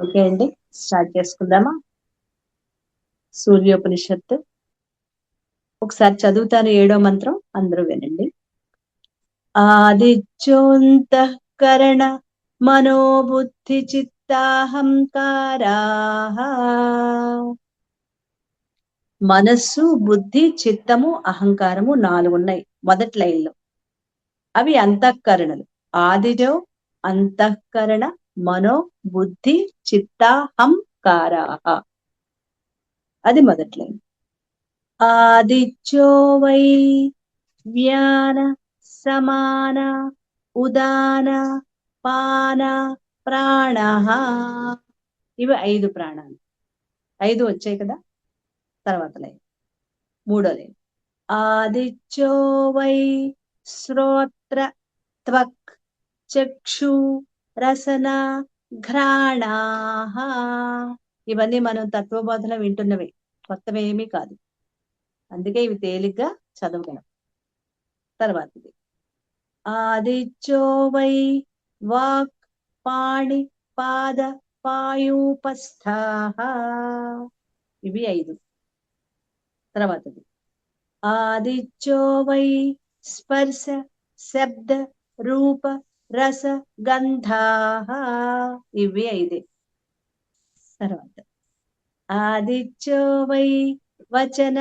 Okay అండి, start చేసుకుందామా? సూర్యోపనిషత్తు ఒకసారి చదువుతాను. 7వ మంత్రం అందరూ వినండి. ఆదిత్యోంతఃకరణ మనోబుద్ధి చిత్తాహంకారాః. మనస్సు, బుద్ధి, చిత్తము, అహంకారము 4 ఉన్నాయి మొదటి లైన్లో. అవి అంతఃకరణలు. ఆదిజో అంతఃకరణ మనో బుద్ధి చిత్తాహంకారాః. అది మొదటి లైన్. ఆదిత్యో వై వ్యాన సమాన ఉదాన పాన ప్రాణః. ఇవి 5 ప్రాణాలు. 5 వచ్చాయి కదా. తర్వాత లైన్, 3వ లైన్. ఆదిత్యో వై శ్రోత్ర త్వక్ చక్షు రసన ఘ్రాణాః. ఇవన్నీ మనం తత్వబోధన వింటున్నవి, కొత్తవేమీ కాదు. అందుకే ఇవి తేలిగ్గా చదవగలం. తర్వాతది ఆదిత్యో వై వాక్ పాణి పాద పాయూపస్థాః. ఇవి 5. తర్వాతది ఆదిత్యో వై స్పర్శ శబ్ద రూప రస గంధాః. ఇవి 5. తర్వాత ఆదిత్యో వై వచన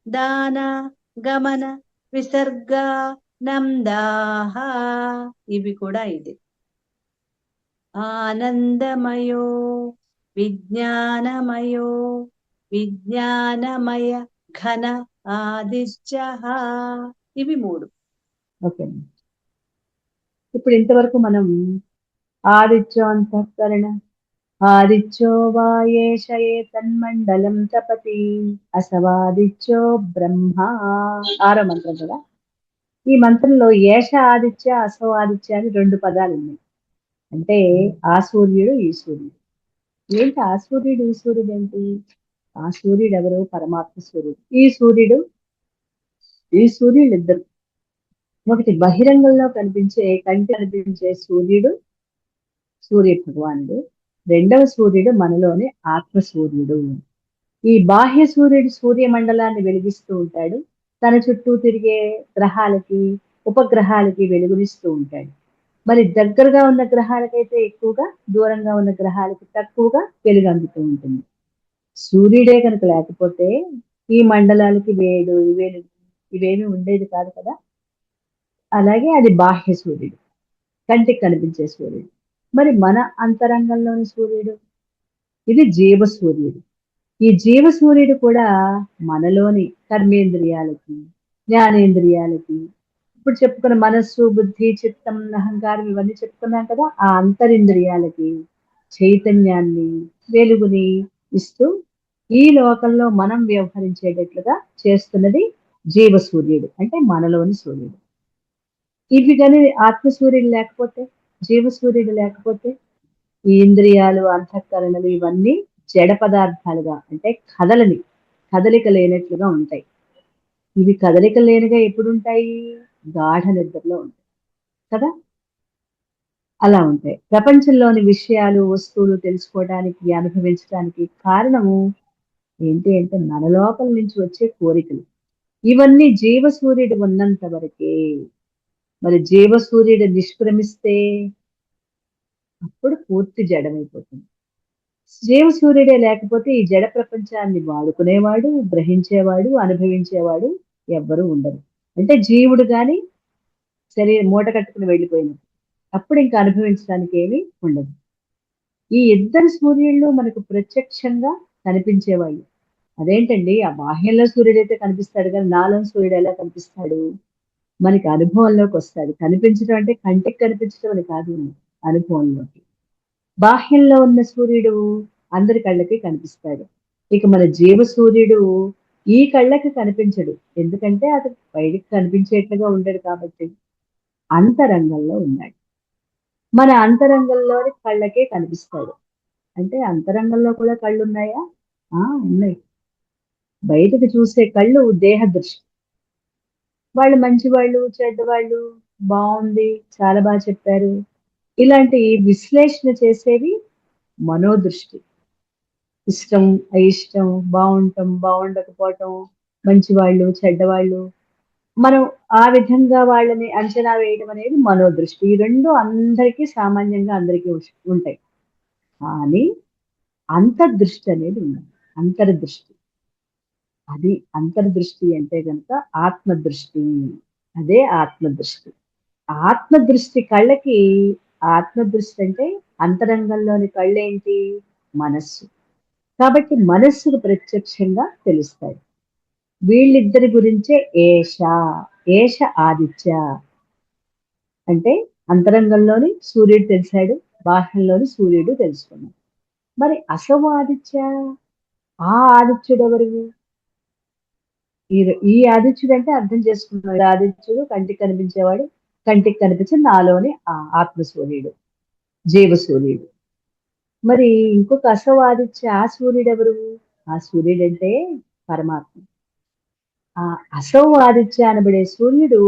దాన గమన విసర్గ నందాః. ఇవి కూడా 5. ఆనందమయో విజ్ఞానమయో విజ్ఞానమయ ఘన ఆదిత్యః. ఇవి 3. ఓకే. ఇప్పుడు ఇంతవరకు మనం ఆదిత్యోంతఃకరణ ఆదిత్యో వాయేష ఏతన్మండలం తపతి అసవాదిత్యో బ్రహ్మ. 6వ మంత్రం కదా. ఈ మంత్రంలో ఏష ఆదిత్య అసవ ఆదిత్య అని 2 పదాలు ఉన్నాయి. అంటే ఆ సూర్యుడు ఈ సూర్యుడు. ఏంటి ఆ సూర్యుడు ఈ సూర్యుడు ఏంటి? ఆ సూర్యుడు ఎవరు? పరమాత్మ సూర్యుడు. ఈ సూర్యుడు ఇద్దరు. ఒకటి బహిరంగంలో కనిపించే కంటి కనిపించే సూర్యుడు, సూర్య భగవానుడు. రెండవ సూర్యుడు మనలోని ఆత్మ సూర్యుడు. ఈ బాహ్య సూర్యుడు సూర్యమండలాన్ని వెలిగిస్తూ ఉంటాడు. తన చుట్టూ తిరిగే గ్రహాలకి ఉపగ్రహాలకి వెలుగునిస్తూ ఉంటాడు. మరి దగ్గరగా ఉన్న గ్రహాలకైతే ఎక్కువగా, దూరంగా ఉన్న గ్రహాలకి తక్కువగా వెలుగు అందుతూ ఉంటుంది. సూర్యుడే కనుక లేకపోతే ఈ మండలాలకి వేడు ఇవేమి ఉండేది కాదు కదా. అలాగే అది బాహ్య సూర్యుడు, కంటికి కనిపించే సూర్యుడు. మరి మన అంతరంగంలోని సూర్యుడు, ఇది జీవ సూర్యుడు. ఈ జీవ సూర్యుడు కూడా మనలోని కర్మేంద్రియాలకి జ్ఞానేంద్రియాలకి, ఇప్పుడు చెప్పుకున్న మనస్సు, బుద్ధి, చిత్తం, అహంకారం ఇవన్నీ చెప్పుకున్నాం కదా, ఆ అంతరింద్రియాలకి చైతన్యాన్ని, వెలుగుని ఇస్తూ ఈ లోకంలో మనం వ్యవహరించేటట్లుగా చేస్తున్నది జీవ సూర్యుడు, అంటే మనలోని సూర్యుడు. ఇవి కానీ ఆత్మ సూర్యుడు లేకపోతే, జీవ సూర్యుడు లేకపోతే ఈ ఇంద్రియాలు, అంతఃకరణలు ఇవన్నీ జడ పదార్థాలుగా, అంటే కదలిక లేనట్లుగా ఉంటాయి. ఇవి కదలిక లేనిగా ఎప్పుడు ఉంటాయి? గాఢ నిద్రలో ఉంటాయి కదా. అలా ఉంటాయి. ప్రపంచంలోని విషయాలు, వస్తువులు తెలుసుకోవడానికి, అనుభవించడానికి కారణము ఏంటి అంటే మన లోపల నుంచి వచ్చే కోరికలు. ఇవన్నీ జీవ సూర్యుడు ఉన్నంత వరకే. మరి జీవ సూర్యుడు నిష్క్రమిస్తే అప్పుడు పూర్తి జడమైపోతుంది. జీవ సూర్యుడే లేకపోతే ఈ జడ ప్రపంచాన్ని వాడుకునేవాడు, గ్రహించేవాడు, అనుభవించేవాడు ఎవ్వరూ ఉండరు. అంటే జీవుడు గాని శరీరం మూట కట్టుకుని వెళ్ళిపోయినట్టు. అప్పుడు ఇంకా అనుభవించడానికి ఏమీ ఉండదు. ఈ ఇద్దరు సూర్యుళ్ళు మనకు ప్రత్యక్షంగా కనిపించేవాళ్ళు. అదేంటండి, ఆ బాహ్యంలో సూర్యుడు అయితే కనిపిస్తాడు కానీ నాలో సూర్యుడు ఎలా కనిపిస్తాడు? మనకి అనుభవంలోకి వస్తాడు. కనిపించడం అంటే కంటికి కనిపించడం అని కాదు, అనుభవంలోకి. బాహ్యంలో ఉన్న సూర్యుడు అందరి కళ్ళకి కనిపిస్తాడు. ఇక మన జీవ సూర్యుడు ఈ కళ్ళకి కనిపించడు. ఎందుకంటే అతను బయటికి కనిపించేట్లుగా ఉండడు కాబట్టి అంతరంగంలో ఉన్నాడు. మన అంతరంగంలోని కళ్ళకే కనిపిస్తాడు. అంటే అంతరంగంలో కూడా కళ్ళు ఉన్నాయా? ఉన్నాయి. బయటకు చూసే కళ్ళు దేహ దృష్టి. వాళ్ళు మంచివాళ్ళు, చెడ్డవాళ్ళు, బాగుంది, చాలా బాగా చెప్పారు, ఇలాంటి విశ్లేషణ చేసేవి మనోదృష్టి. ఇష్టం, అయిష్టం, బావుంటం, బావుండకపోవటం, మంచివాళ్ళు, చెడ్డవాళ్ళు, మనం ఆ విధంగా వాళ్ళని అంచనా వేయడం అనేది మనోదృష్టి. ఈ 2 అందరికీ సామాన్యంగా అందరికీ ఉంటాయి. కానీ అంతర్దృష్టి అనేది ఉన్నది. అంతర్దృష్టి. అది అంతర్దృష్టి అంటే గనక ఆత్మదృష్టి. అదే ఆత్మదృష్టి. ఆత్మదృష్టి కళ్ళకి ఆత్మదృష్టి అంటే అంతరంగంలోని కళ్ళేంటి? మనస్సు. కాబట్టి మనస్సుకు ప్రత్యక్షంగా తెలుస్తాయి. వీళ్ళిద్దరి గురించే ఏష, ఏష ఆదిత్య అంటే అంతరంగంలోని సూర్యుడు తెలిసాడు, బాహ్యంలోని సూర్యుడు తెలుసుకున్నాం. మరి అసౌ ఆదిత్య, ఆ ఆదిత్యుడెవరు? ఈ ఆదిత్యుడు అంటే అర్థం చేసుకున్నాడు. ఆదిత్యుడు కంటికి కనిపించేవాడు, కంటికి కనిపించే నాలోని ఆత్మ సూర్యుడు, జీవ సూర్యుడు. మరి ఇంకొక అసౌ ఆదిత్య, ఆ సూర్యుడెవరు? ఆ సూర్యుడంటే పరమాత్మ. ఆ అసౌ ఆదిత్య అనబడే సూర్యుడు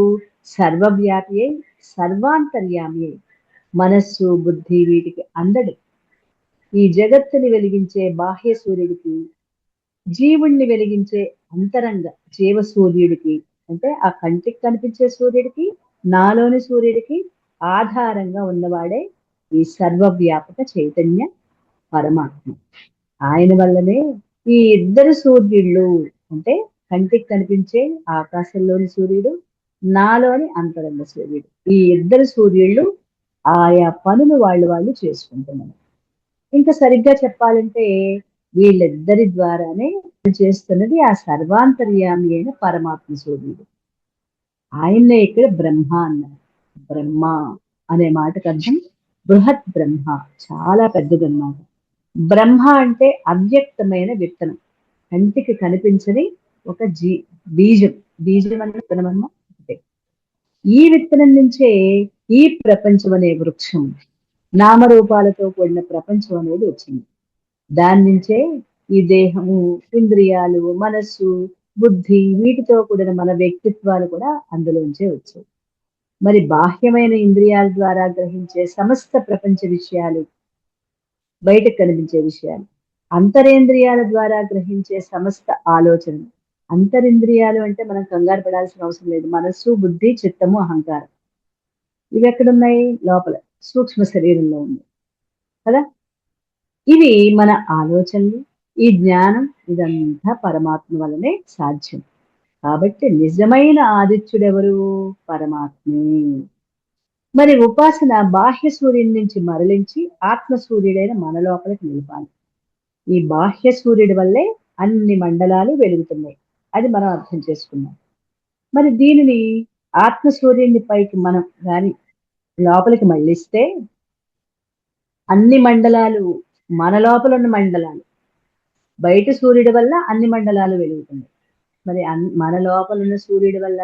సర్వవ్యాపి అయి సర్వాంతర్యామి అయి మనస్సు బుద్ధి వీటికి అందడు. ఈ జగత్తుని వెలిగించే బాహ్య సూర్యుడికి, జీవుణ్ణి వెలిగించే అంతరంగ జీవ సూర్యుడికి, అంటే ఆ కంటికి కనిపించే సూర్యుడికి, నాలోని సూర్యుడికి ఆధారంగా ఉన్నవాడే ఈ సర్వవ్యాపక చైతన్య పరమాత్మ. ఆయన వల్లనే ఈ ఇద్దరు సూర్యుళ్ళు, అంటే కంటికి కనిపించే ఆకాశంలోని సూర్యుడు, నాలోని అంతరంగ సూర్యుడు, ఈ ఇద్దరు సూర్యుళ్ళు ఆయా పనులు వాళ్ళు చేసుకుంటున్నారు. ఇంకా సరిగ్గా చెప్పాలంటే వీళ్ళిద్దరి ద్వారానే చేస్తున్నది ఆ సర్వాంతర్యామి అయిన పరమాత్మ సూర్యుడు. ఆయన్నే ఇక్కడ బ్రహ్మ అన్నారు. బ్రహ్మ అనే మాటకు అర్థం బృహత్ బ్రహ్మ, చాలా పెద్దదన్నమాట. బ్రహ్మ అంటే అవ్యక్తమైన విత్తనం, కంటికి కనిపించని ఒక బీజం. బీజం అన్న విత్తనం అన్న ఒకటే. ఈ విత్తనం నుంచే ఈ ప్రపంచం అనే వృక్షం, నామరూపాలతో కూడిన ప్రపంచం అనేది వచ్చింది. దాని నుంచే ఈ దేహము, ఇంద్రియాలు, మనస్సు, బుద్ధి వీటితో కూడిన మన వ్యక్తిత్వాలు కూడా అందులోంచే వచ్చాయి. మరి బాహ్యమైన ఇంద్రియాల ద్వారా గ్రహించే సమస్త ప్రపంచ విషయాలు, బయటకు కనిపించే విషయాలు, అంతరేంద్రియాల ద్వారా గ్రహించే సమస్త ఆలోచనలు. అంతరింద్రియాలు అంటే మనం కంగారు పడాల్సిన అవసరం లేదు. మనస్సు, బుద్ధి, చిత్తము, అహంకారం ఇవి ఎక్కడున్నాయి? లోపల సూక్ష్మ శరీరంలో ఉంది కదా. ఇవి మన ఆలోచనలు, ఈ జ్ఞానం ఇదంతా పరమాత్మ వలనే సాధ్యం. కాబట్టి నిజమైన ఆదిత్యుడెవరు? పరమాత్మే. మరి ఉపాసన బాహ్య సూర్యుడి నుంచి మరలించి ఆత్మ సూర్యుడైన మన లోపలికి నిలపాలి. ఈ బాహ్య సూర్యుడి వల్లే అన్ని మండలాలు వెలుగుతున్నాయి. అది మనం అర్థం చేసుకున్నాం. మరి దీనిని ఆత్మ సూర్యుడిని పైకి మనం గాని లోపలికి మళ్ళిస్తే అన్ని మండలాలు, మన లోపల ఉన్న మండలాలు, బయట సూర్యుడి వల్ల అన్ని మండలాలు వెలుగుతున్నాయి. మరి మన లోపల ఉన్న సూర్యుడి వల్ల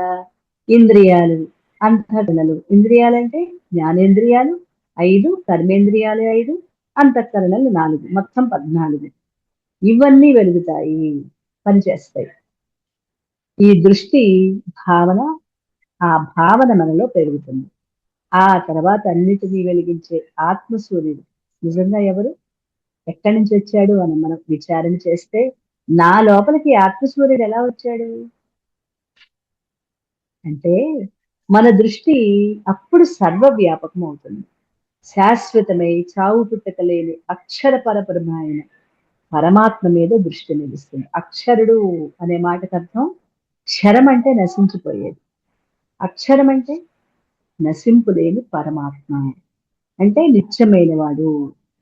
ఇంద్రియాలు, అంతఃకరణలు, ఇంద్రియాలంటే జ్ఞానేంద్రియాలు 5, కర్మేంద్రియాలు 5, అంతఃకరణలు 4, మొత్తం 14. ఇవన్నీ వెలుగుతాయి, పనిచేస్తాయి. ఈ దృష్టి భావన, ఆ భావన మనలో పెరుగుతుంది. ఆ తర్వాత అన్నిటినీ వెలిగించే ఆత్మసూర్యుడు నిజంగా ఎవరు, ఎక్కడి నుంచి వచ్చాడు అని మనం విచారణ చేస్తే, నా లోపలికి ఆత్మసూర్యుడు ఎలా వచ్చాడు అంటే, మన దృష్టి అప్పుడు సర్వవ్యాపకం అవుతుంది. శాశ్వతమై చావు పుట్టక లేని అక్షర పరబ్రహ్మైన పరమాత్మ మీద దృష్టి నిలుస్తుంది. అక్షరుడు అనే మాటకు అర్థం క్షరం అంటే నశించిపోయేది, అక్షరం అంటే నశింపులేని పరమాత్మ, అంటే నిత్యమైన వాడు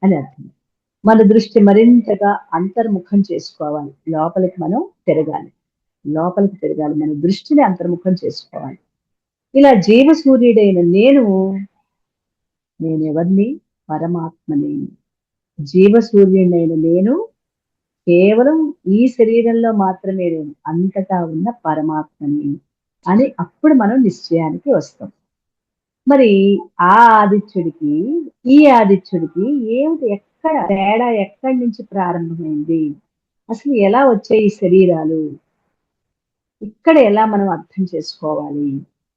అని అర్థం. మన దృష్టి మరింతగా అంతర్ముఖం చేసుకోవాలి, లోపలికి మనం తిరగాలి, లోపలికి తిరగాలి, మన దృష్టిని అంతర్ముఖం చేసుకోవాలి. ఇలా జీవ సూర్యుడైన నేనెవరిని? పరమాత్మని. జీవ సూర్యుడైన నేను కేవలం ఈ శరీరంలో మాత్రమే నేను, అంతటా ఉన్న పరమాత్మని అని అప్పుడు మనం నిశ్చయానికి వస్తాం. మరి ఆ ఆదిత్యుడికి, ఈ ఆదిత్యుడికి ఏమిటి, ఎక్కడ తేడా, ఎక్కడి నుంచి ప్రారంభమైంది, అసలు ఎలా వచ్చాయి ఈ శరీరాలు, ఇక్కడ ఎలా మనం అర్థం చేసుకోవాలి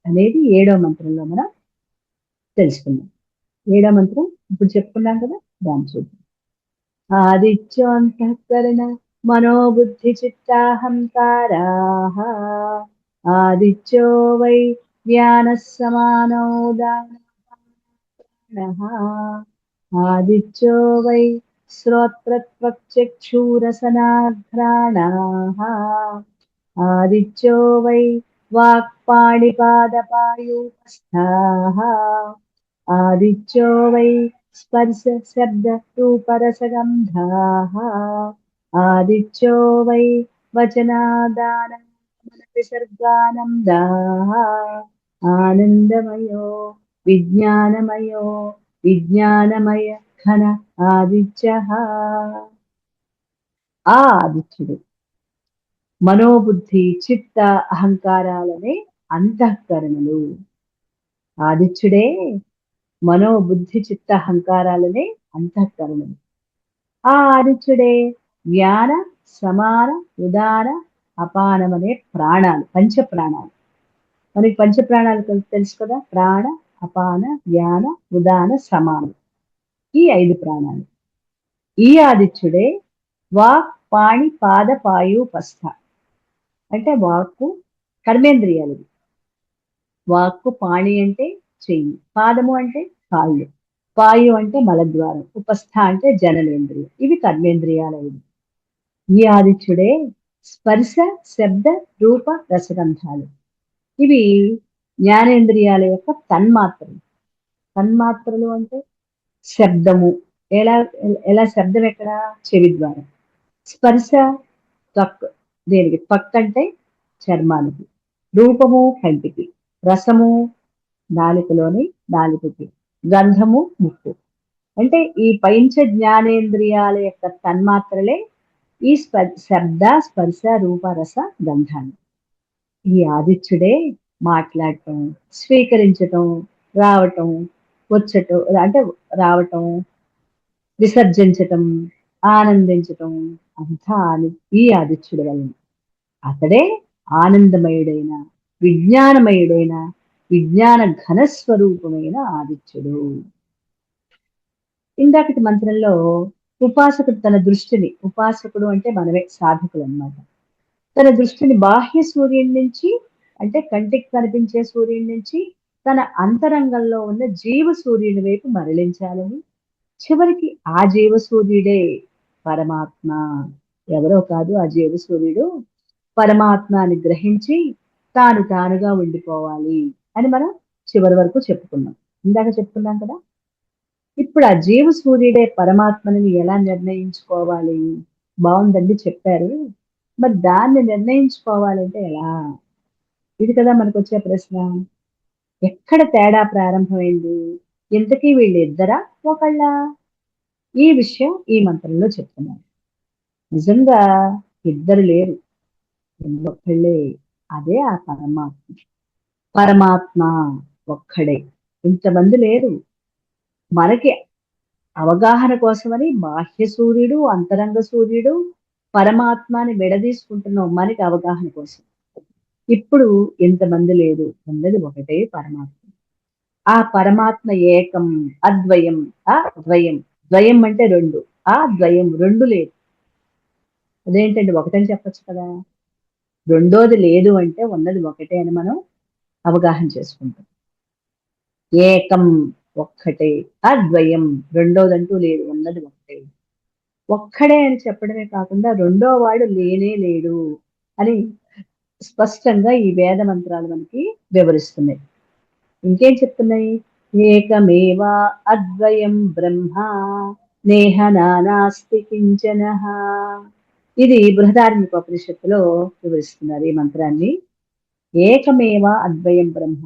అనేది 7వ మంత్రంలో మనం తెలుసుకుందాం. 7వ మంత్రం ఇప్పుడు చెప్పుకున్నాం కదా, దాన్ని చూద్దాం. ఆదిత్యోऽन्तఃకరణ మనోబుద్ధిచిత్తాహంకారాः ఆదిత్యో వై ज्ञानः समानौ दानः आदित्यो वै श्रोत्रत्वक्चक्षुरसनाघ्राणाः आदित्यो वै वाक्पाणिपादपायूपस्थाः आदित्यो वै स्पर्श शब्द रूपरसगन्धाः आदित्यो वै वचनादान विसर्गानन्दाः आनन्दमयो विज्ञानमयो విజ్ఞానమయ ఘన ఆదిత్యః. ఆ ఆదిత్యుడు మనోబుద్ధి చిత్త అహంకారాలనే అంతఃకరణలు. ఆదిత్యుడే మనోబుద్ధి చిత్త అహంకారాలనే అంతఃకరణలు. ఆ ఆదిత్యుడే జ్ఞాన సమాన ఉదాన అపానమనే ప్రాణాలు, పంచ ప్రాణాలు. మనకి పంచ ప్రాణాలు తెలుసు కదా, ప్రాణ అపాన జ్ఞాన ఉదాన సమానం, ఈ 5 ప్రాణాలు. ఈ ఆదిత్యుడే వాక్ పాణి పాద పాయు పస్థ, అంటే వాక్కు కర్మేంద్రియాలు. వాక్కు పాణి అంటే చెయ్యి, పాదము అంటే కాళ్ళు, పాయు అంటే మలద్వారం, ఉపస్థ అంటే జననేంద్రియం. ఇవి కర్మేంద్రియాలు. ఈ ఆదిత్యుడే స్పర్శ శబ్ద రూప రసగంధాలు. ఇవి జ్ఞానేంద్రియాల యొక్క తన్మాత్రలు. తన్మాత్రలు అంటే శబ్దము. ఎలా ఎలా శబ్దం ఎక్కడ? చెవి ద్వారా. స్పర్శ త్వక్, దేనికి? త్వక్ అంటే చర్మానికి. రూపము కంటికి. రసము నాలుకకి. గంధము ముక్కు. అంటే ఈ పంచ జ్ఞానేంద్రియాల యొక్క తన్మాత్రలే ఈ శబ్ద స్పర్శ రూప రస గంధాలు. ఈ ఆదిత్యుడే మాట్లాడటం, స్వీకరించటం, రావటం, వచ్చటం, అంటే రావటం, విసర్జించటం, ఆనందించటం అంతా ఈ ఆదిత్యుడి వలన. అతడే ఆనందమయుడైన విజ్ఞానమయుడైన విజ్ఞాన ఘనస్వరూపమైన ఆదిత్యుడు. ఇందాకటి మంత్రంలో ఉపాసకుడు తన దృష్టిని, ఉపాసకుడు అంటే మనమే సాధకులు అన్నమాట, తన దృష్టిని బాహ్య సూర్యుడి నుంచి, అంటే కంటికి కనిపించే సూర్యుడి నుంచి తన అంతరంగంలో ఉన్న జీవ సూర్యుని వైపు మరలించాలని, చివరికి ఆ జీవ సూర్యుడే పరమాత్మ, ఎవరో కాదు, ఆ జీవ సూర్యుడు పరమాత్మని గ్రహించి తాను తానుగా ఉండిపోవాలి అని మనం చివరి వరకు చెప్పుకున్నాం. ఇందాక చెప్పుకున్నాం కదా. ఇప్పుడు ఆ జీవ సూర్యుడే పరమాత్మని ఎలా నిర్ణయించుకోవాలి? బాగుందండి చెప్పారు. మరి దాన్ని నిర్ణయించుకోవాలంటే ఎలా? ఇది కదా మనకు వచ్చే ప్రశ్న. ఎక్కడ తేడా ప్రారంభమైంది? ఇంతకీ వీళ్ళిద్దరా ఒకళ్ళ? ఈ విషయం ఈ మంత్రంలో చెప్తున్నారు. నిజంగా ఇద్దరు లేరు, ఒక్కళ్ళే. అదే ఆ పరమాత్మ. పరమాత్మ ఒక్కడే, ఇంతమంది లేరు. మనకి అవగాహన కోసమని బాహ్య సూర్యుడు అంతరంగ సూర్యుడు పరమాత్మని విడదీసుకుంటున్నాం మనకి అవగాహన కోసం. ఇప్పుడు ఇంతమంది లేదు, ఉన్నది ఒకటే పరమాత్మ. ఆ పరమాత్మ ఏకం అద్వయం. ఆ ద్వయం, ద్వయం అంటే రెండు, ఆ ద్వయం రెండు లేదు. అదేంటండి, ఒకటని చెప్పచ్చు కదా. రెండోది లేదు అంటే ఉన్నది ఒకటే అని మనం అవగాహన చేసుకుంటాం. ఏకం ఒక్కటే, అద్వయం రెండోదంటూ లేదు, ఉన్నది ఒకటే. ఒక్కడే అని చెప్పడమే కాకుండా రెండో వాడు లేనే లేడు అని స్పష్టంగా ఈ వేద మంత్రాలు మనకి వివరిస్తున్నాయి. ఇంకేం చెప్తున్నాయి? ఏకమేవా అద్వయం బ్రహ్మ నేహ నానాస్తి కించన. ఇది బృహదారణ్యకోపనిషత్తులో వివరిస్తున్నారు ఈ మంత్రాన్ని. ఏకమేవా అద్వయం బ్రహ్మ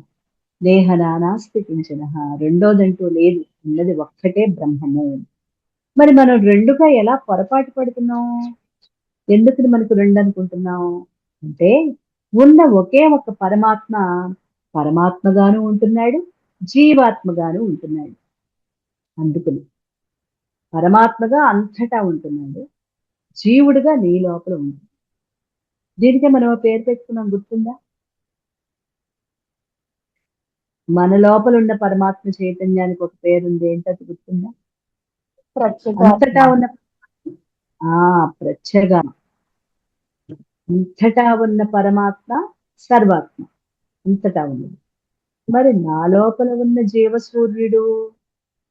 నేహ నానాస్తి కించన, రెండోదంటూ లేదు, ఉన్నది ఒక్కటే బ్రహ్మము. మరి మనం రెండుగా ఎలా పొరపాటు పడుతున్నాం? ఎందుకు మనకు రెండు అనుకుంటున్నాం అంటే, ఉన్న ఒకే ఒక పరమాత్మ పరమాత్మగాను ఉంటున్నాడు, జీవాత్మగాను ఉంటున్నాడు. అందుకని పరమాత్మగా అంతటా ఉంటున్నాడు, జీవుడిగా నీ లోపల ఉంది. దీనికే మనం పేరు పెట్టుకున్నాం, గుర్తుందా? మన లోపల ఉన్న పరమాత్మ చైతన్యానికి ఒక పేరుంది, ఏంటది గుర్తుందా? ప్రత్యేగాత్మ. అంతటా ఉన్న ఆ ప్రత్యేగా అంతటా ఉన్న పరమాత్మ సర్వాత్మ అంతటా ఉన్నది. మరి నా లోపల ఉన్న జీవసూర్యుడు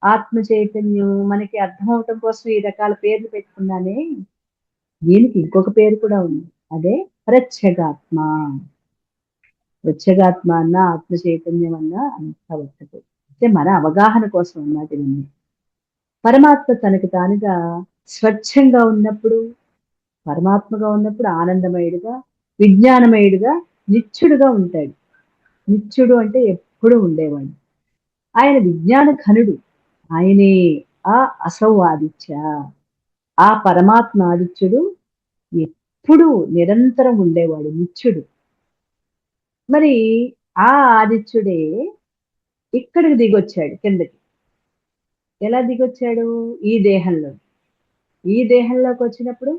ఆత్మ చైతన్యం మనకి అర్థం అవటం కోసం ఈ రకాల పేర్లు పెట్టుకున్నానే. దీనికి ఇంకొక పేరు కూడా ఉంది. అదే ప్రత్యేగాత్మ. ప్రత్యేగాత్మ అన్న ఆత్మ చైతన్యం అన్న అంత ఒక్కటే. అంటే మన అవగాహన కోసం అన్నమాట ఇవన్నీ. పరమాత్మ తనకు తానుగా స్వచ్ఛంగా ఉన్నప్పుడు, పరమాత్మగా ఉన్నప్పుడు ఆనందమయుడుగా, విజ్ఞానమయుడుగా, నిత్యుడుగా ఉంటాడు. నిత్యుడు అంటే ఎప్పుడూ ఉండేవాడు. ఆయన విజ్ఞాన ఘనుడు. ఆయనే ఆ అసౌ ఆదిత్య. ఆ పరమాత్మ ఆదిత్యుడు ఎప్పుడూ నిరంతరం ఉండేవాడు నిత్యుడు. మరి ఆ ఆదిత్యుడే ఇక్కడికి దిగొచ్చాడు కిందకి. ఎలా దిగొచ్చాడు? ఈ దేహంలో. ఈ దేహంలోకి వచ్చినప్పుడు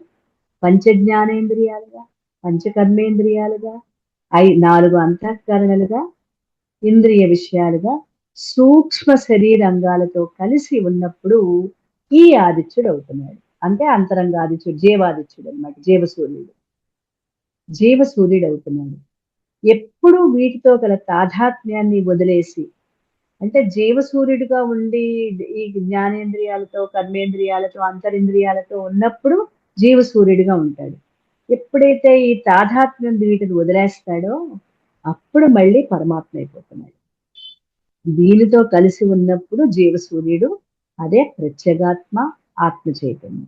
పంచ జ్ఞానేంద్రియాలుగా, పంచకర్మేంద్రియాలుగా, 4 అంతఃకరణలుగా, ఇంద్రియ విషయాలుగా, సూక్ష్మ శరీరంగాలతో కలిసి ఉన్నప్పుడు ఈ ఆదిత్యుడు అవుతున్నాడు. అంటే అంతరంగాదిత్యుడు, జీవాదిత్యుడు అనమాట. జీవసూర్యుడు. జీవసూర్యుడు అవుతున్నాడు. ఎప్పుడూ వీటితో గల తాదాత్మ్యాన్ని వదిలేసి, అంటే జీవసూర్యుడిగా ఉండి ఈ జ్ఞానేంద్రియాలతో, కర్మేంద్రియాలతో, అంతరింద్రియాలతో ఉన్నప్పుడు జీవసూర్యుడిగా ఉంటాడు. ఎప్పుడైతే ఈ తాదాత్మ్యం వీటిని వదిలేస్తాడో అప్పుడు మళ్ళీ పరమాత్మ అయిపోతున్నాడు. దీనితో కలిసి ఉన్నప్పుడు జీవసూర్యుడు, అదే ప్రత్యేగాత్మ, ఆత్మ చైతన్యం.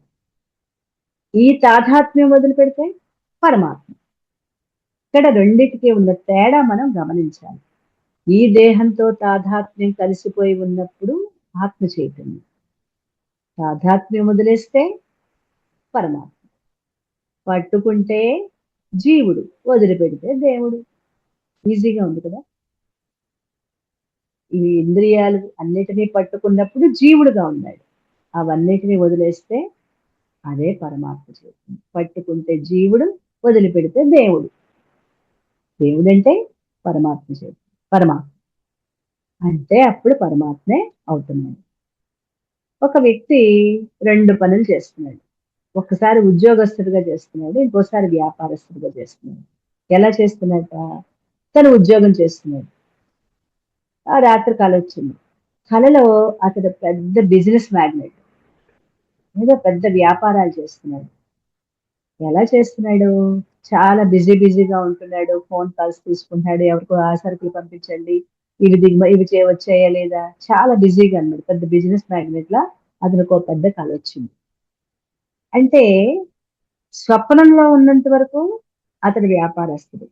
ఈ తాదాత్మ్యం వదిలిపెడితే పరమాత్మ. ఇక్కడ రెండిటికి ఉన్న తేడా మనం గమనించాలి. ఈ దేహంతో తాదాత్మ్యం కలిసిపోయి ఉన్నప్పుడు ఆత్మ చైతన్యం. తాదాత్మ్యం వదిలేస్తే పరమాత్మ. పట్టుకుంటే జీవుడు, వదిలిపెడితే దేవుడు. ఈజీగా ఉంది కదా. ఈ ఇంద్రియాలు అన్నిటినీ పట్టుకున్నప్పుడు జీవుడుగా ఉన్నాడు. అవన్నిటినీ వదిలేస్తే అదే పరమాత్మ చైతన్యం. పట్టుకుంటే జీవుడు, వదిలిపెడితే దేవుడు. దేవుడంటే పరమాత్మ చైతన్యం. పరమాత్మ అంటే అప్పుడు పరమాత్మే అవుతున్నాడు. ఒక వ్యక్తి 2 పనులు చేస్తున్నాడు. ఒక్కసారి ఉద్యోగస్తుడిగా చేస్తున్నాడు. ఇంకోసారి వ్యాపారస్తుడిగా చేస్తున్నాడు. ఎలా చేస్తున్నట్ట? తను ఉద్యోగం చేస్తున్నాడు. ఆ రాత్రి కలొచ్చింది. కలలో అతడు పెద్ద బిజినెస్ మ్యాగ్నెట్. ఏదో పెద్ద వ్యాపారాలు చేస్తున్నాడు. ఎలా చేస్తున్నాడు? చాలా బిజీగా ఉంటున్నాడు. ఫోన్ కాల్స్ తీసుకుంటున్నాడు. ఎవరికో ఆ సరుకులు పంపించండి. ఇవి వచ్చాయా లేదా? చాలా బిజీగా అన్నమాట. పెద్ద బిజినెస్ మ్యాగ్నెట్‌లా అతనికో పెద్ద కలొచ్చింది. అంటే స్వప్నంలో ఉన్నంత వరకు అతడు వ్యాపారస్తుడు.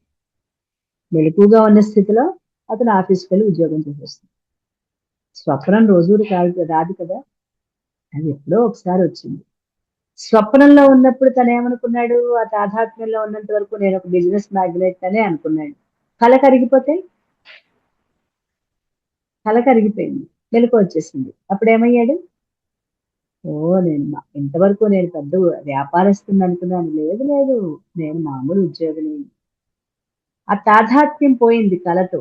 మెలకువగా ఉన్న స్థితిలో అతను ఆఫీస్‌కెళ్ళి ఉద్యోగం చేసేస్తున్నాడు. స్వప్నం రోజు రాదు కదా. అది ఎప్పుడో ఒకసారి వచ్చింది. స్వప్నంలో ఉన్నప్పుడు తనేమనుకున్నాడు? ఆ తాదాత్మ్యంలో ఉన్నంత వరకు నేనొక బిజినెస్ మ్యాగ్నెట్ అనే అనుకున్నాడు. కల కరిగిపోతే? కల కరిగిపోయింది. మెలుకువొచ్చేసింది. అప్పుడేమయ్యాడు? ఓహ్! ఇంతవరకు నేను పెద్ద వ్యాపారస్తుడిని అనుకున్నాను. లేదు. నేను మామూలు ఉద్యోగిని. ఆ తాదాత్మ్యం పోయింది కలతో.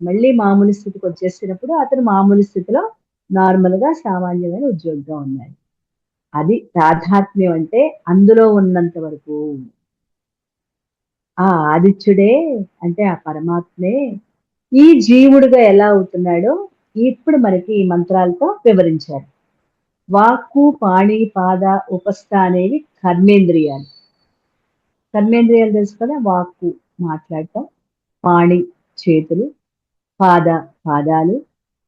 మళ్ళీ మామూలు స్థితికొచ్చేసినప్పుడు అతను మామూలు స్థితిలో నార్మల్‌గా సామాన్యమైన ఉద్యోగిగా ఉన్నాడు. అది తాదాత్మ్యం అంటే అందులో ఉన్నంత వరకు. ఆ ఆదిత్యుడే అంటే ఆ పరమాత్మే ఈ జీవుడుగా ఎలా అవుతున్నాడో ఇప్పుడు మనకి ఈ మంత్రాలతో వివరించారు. వాక్కు, పాణి, పాద, ఉపస్థ అనేవి కర్మేంద్రియాలు. కర్మేంద్రియాలు తెలుసు కదా! వాక్కు మాట్లాడటం, పాణి చేతులు, పాదాలు,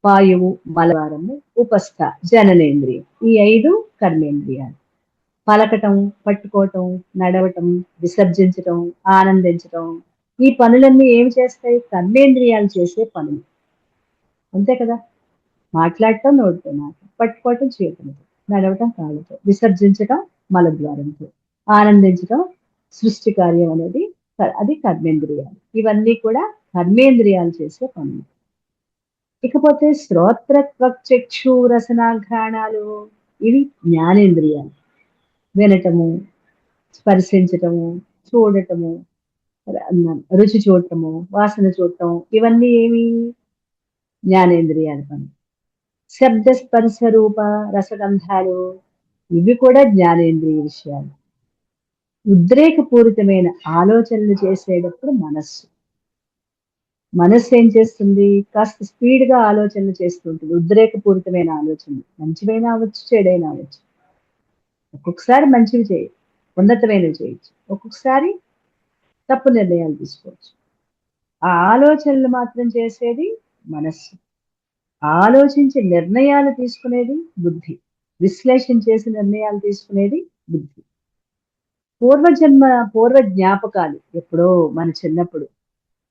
వాయువు మలద్వారము, ఉపస్థ జననేంద్రియం. ఈ 5 కర్మేంద్రియాలు. పలకటం, పట్టుకోవటం, నడవటం, విసర్జించటం, ఆనందించటం ఈ పనులన్నీ ఏమి చేస్తాయి? కర్మేంద్రియాలు చేసే పనులు. అంతే కదా! మాట్లాడటం నోటితో మాట, పట్టుకోవటం చేతులతో, నడవటం కాళ్ళతో, విసర్జించటం మలద్వారంతో, ఆనందించటం సృష్టి కార్యం అనేది అది కర్మేంద్రియాలు. ఇవన్నీ కూడా కర్మేంద్రియాలు చేసే పనులు. ఇకపోతే శ్రోత్ర త్వక్ చక్షు రసనాఘ్రాణాలు ఇవి జ్ఞానేంద్రియాలు. వినటము, స్పర్శించటము, చూడటము, రుచి చూడటము, వాసన చూడటం ఇవన్నీ ఏమి జ్ఞానేంద్రియాల పని. శబ్ద స్పర్శ రూప రసగంధాలు ఇవి కూడా జ్ఞానేంద్రియ విషయాలు. ఉద్రేకపూరితమైన ఆలోచనలు చేసేటప్పుడు మనస్సు ఏం చేస్తుంది? కాస్త స్పీడ్ గా ఆలోచనలు చేస్తూ ఉంటుంది. ఉద్రేకపూరితమైన ఆలోచనలు మంచివైనా అవ్వచ్చు, చెడైనా అవ్వచ్చు. ఒక్కొక్కసారి మంచివి చేయొచ్చు, ఉన్నతమైనవి చేయొచ్చు, ఒక్కొక్కసారి తప్పు నిర్ణయాలు తీసుకోవచ్చు. ఆ ఆలోచనలు మాత్రం చేసేది మనస్సు. ఆలోచించి నిర్ణయాలు తీసుకునేది బుద్ధి. విశ్లేషణ చేసి నిర్ణయాలు తీసుకునేది బుద్ధి. పూర్వజన్మ పూర్వ జ్ఞాపకాలు ఎప్పుడో మన చిన్నప్పుడు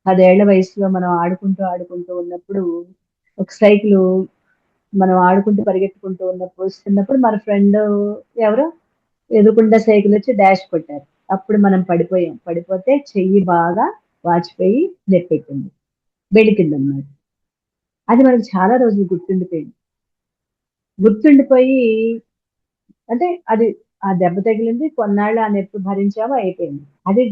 10 ఏళ్ల వయసులో మనం ఆడుకుంటూ ఉన్నప్పుడు ఒక సైకిలు మనం ఆడుకుంటూ పరిగెత్తుకుంటూ వస్తున్నప్పుడు మన ఫ్రెండ్ ఎవరో ఎదురుగుండా సైకిల్ వచ్చి డాష్ కొట్టారు. అప్పుడు మనం పడిపోయాం. పడిపోతే చెయ్యి బాగా వాచిపోయి నొప్పెట్టింది. బెణికిందన్నమాట. అది మనకు చాలా రోజులు గుర్తుండిపోయింది. గుర్తుండిపోయి అంటే అది ఆ దెబ్బ తగిలింది. కొన్నాళ్ళు ఆ నొప్పి భరించాము అయిపోయింది. అది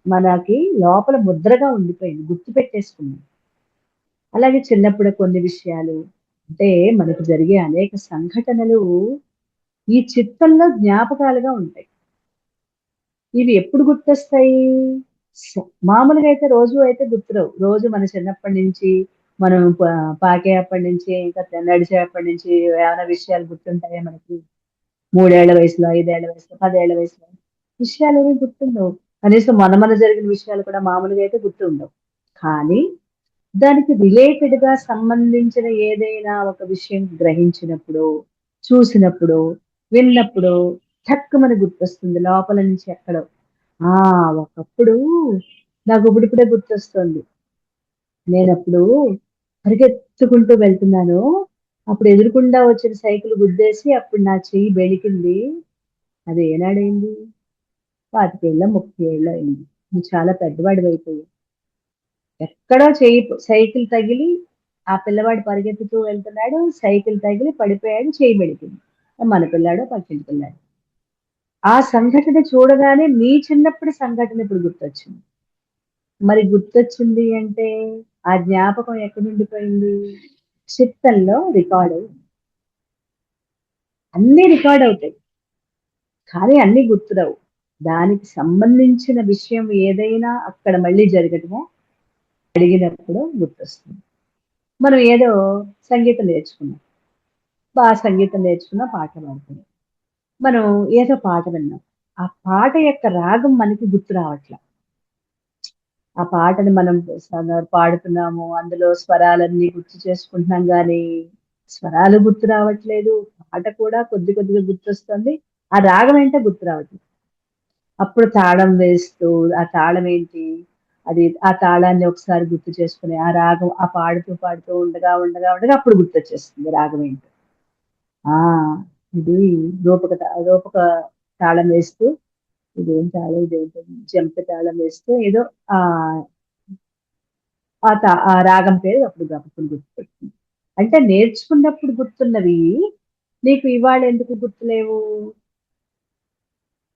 మనకి లోపల ముద్రగా ఉండిపోయింది. గుర్తుపెట్టేసుకున్నాం. అలాగే చిన్నప్పుడు కొన్ని విషయాలు అంటే మనకు జరిగే అనేక సంఘటనలు ఈ చిత్తంలో జ్ఞాపకాలుగా ఉంటాయి. ఇవి ఎప్పుడు గుర్తొస్తాయి? మామూలుగా అయితే రోజు అయితే గుర్తురావు. రోజు మన చిన్నప్పటి నుంచి మనం పాకేప్పటి నుంచి ఇంకా నడిచేప్పటి నుంచి ఏమైనా విషయాలు గుర్తుంటాయా మనకి? 3 ఏళ్ల వయసులో, 5 ఏళ్ల వయసులో, 10 ఏళ్ల వయసులో విషయాలేవి గుర్తుండవు. కనీసం మన జరిగిన విషయాలు కూడా మామూలుగా అయితే గుర్తుండవు. కానీ దానికి రిలేటెడ్ గా సంబంధించిన ఏదైనా ఒక విషయం గ్రహించినప్పుడు, చూసినప్పుడు, విన్నప్పుడు ఠక్కుమని గుర్తొస్తుంది లోపల నుంచి ఎక్కడో. ఆ! ఒకప్పుడు నాకు ఇప్పుడిప్పుడే గుర్తొస్తుంది. నేనప్పుడు పరిగెత్తుకుంటూ వెళ్తున్నాను. అప్పుడు ఎదురుగుండా వచ్చిన సైకిల్ గుద్దేసి అప్పుడు నా చెయ్యి బెణికింది. అది ఏనాడైంది? 25 ఏళ్ళో, 30 ఏళ్ళో అయింది. నువ్వు చాలా పెద్దవాడివైపోయావు. ఎక్కడో చెయ్యి సైకిల్ తగిలి ఆ పిల్లవాడు పరిగెత్తుతూ వెళ్తున్నాడు. సైకిల్ తగిలి పడిపోయాడు. చెయ్యి బెణికింది. మన పిల్లాడో, పక్కింటి పిల్లాడో. ఆ సంఘటన చూడగానే నీ చిన్నప్పటి సంఘటన ఇప్పుడు గుర్తొచ్చింది. మరి గుర్తొచ్చింది అంటే ఆ జ్ఞాపకం ఎక్కడుండిపోయింది? చిత్తంలో రికార్డ్ అయింది. అన్నీ రికార్డ్ అవుతాయి. కానీ అన్నీ గుర్తురావు. దానికి సంబంధించిన విషయం ఏదైనా అక్కడ మళ్ళీ జరగటమో అడిగినప్పుడు గుర్తొస్తుంది. మనం ఏదో సంగీతం నేర్చుకున్నాం. సంగీతం నేర్చుకున్నాం, పాట పాడుతున్నాం. మనం ఏదో పాట విన్నాం. ఆ పాట యొక్క రాగం మనకి గుర్తు రావట్ల. ఆ పాటని మనం పాడుతున్నాము. అందులో స్వరాలన్నీ గుర్తు చేసుకుంటున్నాం గానీ, స్వరాలు గుర్తు రావట్లేదు. పాట కూడా కొద్దిగా గుర్తొస్తుంది. ఆ రాగం ఏంటో గుర్తు రావట్లేదు. అప్పుడు తాళం వేస్తూ, ఆ తాళం ఏంటి? అది ఆ తాళాన్ని ఒకసారి గుర్తు చేసుకొని, ఆ రాగం పాడుతూ ఉండగా అప్పుడు గుర్తొచ్చేస్తుంది రాగం ఏంటో. ఆ! ఇది రూపక తాళం వేస్తూ ఇదేం తాళం ఇదేంటో జంప తాళం వేస్తూ ఏదో ఆహ్, ఆ రాగం పేరు అప్పుడు గబుక్కున గుర్తుపెట్టుకుంది. అంటే నేర్చుకున్నప్పుడు గుర్తున్నవి నీకు ఇవాళ ఎందుకు గుర్తులేవు?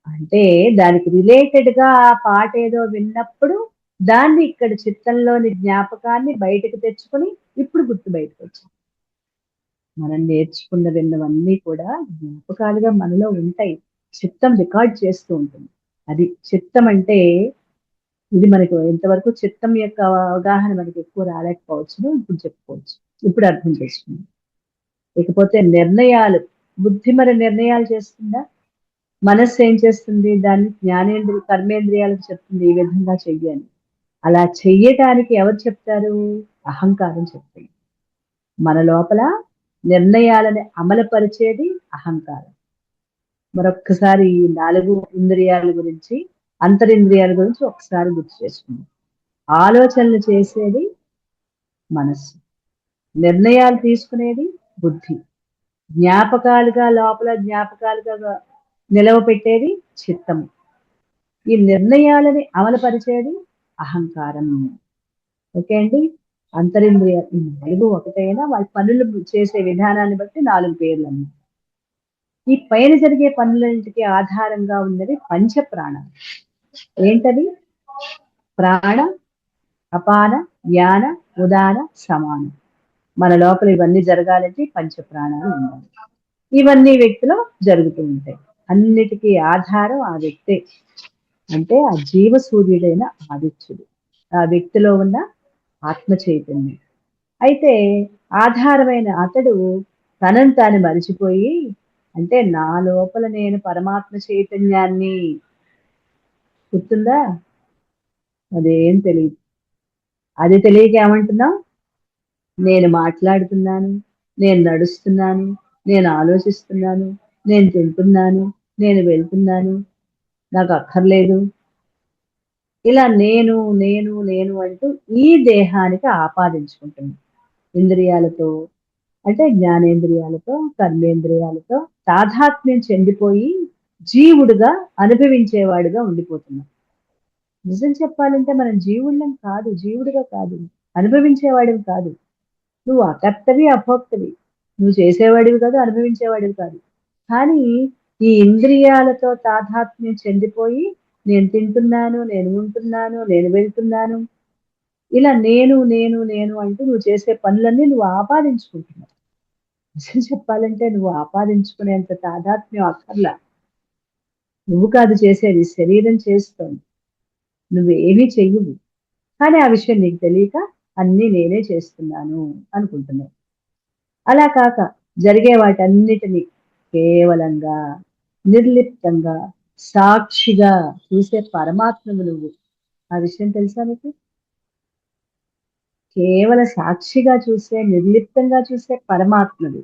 అంటే దానికి రిలేటెడ్‌గా ఆ పాటేదో విన్నప్పుడు దాన్ని ఇక్కడ చిత్తంలోని జ్ఞాపకాన్ని బయటకు తెచ్చుకొని ఇప్పుడు గుర్తు బయటకొచ్చింది. మనం నేర్చుకున్న విన్నవన్నీ కూడా జ్ఞాపకాలుగా మనలో ఉంటాయి. చిత్తం రికార్డ్ చేస్తూ ఉంటుంది. అది చిత్తం అంటే ఇది మనకు ఇంతవరకు చిత్తం యొక్క అవగాహన మనకి ఎక్కువ రాలేకపోవచ్చును. ఇప్పుడు చెప్పుకోవచ్చు. ఇప్పుడు అర్థం చేసుకున్నాం. ఇకపోతే నిర్ణయాలు. బుద్ధి మరి నిర్ణయాలు చేస్తుందా? మనస్సు ఏం చేస్తుంది? దాన్ని కర్మేంద్రియాలకు చెప్తుంది ఈ విధంగా చెయ్యి అని. అలా చెయ్యటానికి ఎవరు చెప్తారు? అహంకారం చెప్తుంది. మన లోపల నిర్ణయాలని అమలుపరిచేది అహంకారం. మరొక్కసారి ఈ 4 ఇంద్రియాల గురించి, అంతరింద్రియాల గురించి ఒకసారి గుర్తు చేసుకుందాం. ఆలోచనలు చేసేది మనస్సు. నిర్ణయాలు తీసుకునేది బుద్ధి. జ్ఞాపకాలుగా నిలవపెట్టేది చిత్తము. ఈ నిర్ణయాలని అమలుపరిచేది అహంకారం. ఓకే అండి. అంతరింద్రియాలు ఈ 4 ఒకటైనా వాళ్ళ పనులు చేసే విధానాన్ని బట్టి 4 పేర్లన్నమాట. ఈ పైన జరిగే పనులన్నిటికీ ఆధారంగా ఉన్నది పంచ ప్రాణాలు. ఏంటది? ప్రాణ, అపాన, వ్యాన, ఉదాన, సమాన. మన లోపల ఇవన్నీ జరగాలంటే పంచ ప్రాణాలు ఉండాలి. ఇవన్నీ వ్యక్తిలో జరుగుతూ ఉంటాయి. అన్నిటికీ ఆధారం ఆ వ్యక్తే. అంటే ఆ జీవ సూర్యుడైన ఆదిత్యుడు. ఆ వ్యక్తిలో ఉన్న ఆత్మ చైతన్యం. అయితే ఆధారమైన అతడు తనను తాను మరిచిపోయి, అంటే నా లోపల నేను పరమాత్మ చైతన్యాన్ని, గుర్తుందా? అదేం తెలీదు. అది తెలియక ఏమంటున్నాం? నేను మాట్లాడుతున్నాను, నేను నడుస్తున్నాను, నేను ఆలోచిస్తున్నాను, నేను తింటున్నాను, నేను వెళ్తున్నాను, నాకు అక్కర్లేదు. ఇలా నేను, నేను, నేను అంటూ ఈ దేహానికి ఆపాదించుకుంటున్నాం. ఇంద్రియాలతో, అంటే జ్ఞానేంద్రియాలతో, కర్మేంద్రియాలతో తాదాత్మ్యం చెందిపోయి జీవుడుగా అనుభవించేవాడుగా ఉండిపోతున్నాం. నిజం చెప్పాలంటే మనం జీవుళ్ళం కాదు, జీవుడిగా కాదు, అనుభవించేవాడివి కాదు. నువ్వు అకర్తవి, అభోక్తవి. నువ్వు చేసేవాడివి కాదు, అనుభవించేవాడివి కాదు. కానీ ఈ ఇంద్రియాలతో తాదాత్మ్యం చెందిపోయి నేను తింటున్నాను, నేను ఉంటున్నాను, నేను వెళ్తున్నాను. ఇలా నేను, నేను, నేను అంటూ నువ్వు చేసే పనులన్నీ నువ్వు ఆపాదించుకుంటున్నావు. నిజం చెప్పాలంటే నువ్వు ఆపాదించుకునేంత తాదాత్మ్యం అక్కర్లా. నువ్వు కాదు చేసేది, శరీరం చేస్తోంది. నువ్వేమీ చెయ్యవు. కానీ ఆ విషయం నీకు తెలియక అన్నీ నేనే చేస్తున్నాను అనుకుంటున్నావు. అలా కాక జరిగే వాటన్నిటిని కేవలంగా, నిర్లిప్తంగా, సాక్షిగా చూసే పరమాత్మవు నువ్వు. ఆ విషయం తెలుసా నీకు? కేవల సాక్షిగా చూసే, నిర్లిప్తంగా చూసే పరమాత్మవి.